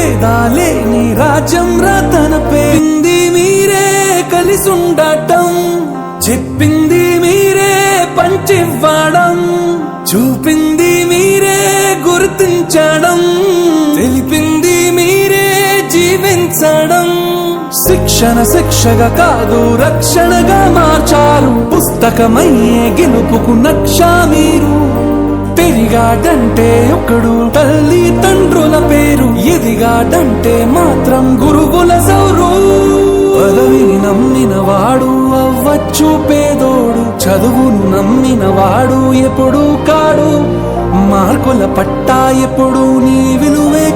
భేదాలే నీ రాజ్యం రాతన పేరింది మీరే కలిసుండటం చెప్పింది మీరే పంచివ్వడం చూపింది మీరే గుర్తించడం తెలిపింది మీరే జీవించడం శిక్షగా కాదు రక్షణగా మార్చారు పుస్తకమయ్యే గెలుపుకు నక్ష మీరు పెరిగాడంటే ఒకడు తల్లి తండ్రుల పేరు ఎదిగాడంటే మాత్రం గురువుల సౌరు పదవిని నమ్మిన వాడు అవ్వచ్చు పేదోడు చదువును నమ్మిన వాడు ఎప్పుడు కాడు మార్కుల పట్టా ఎప్పుడు నీ విలువే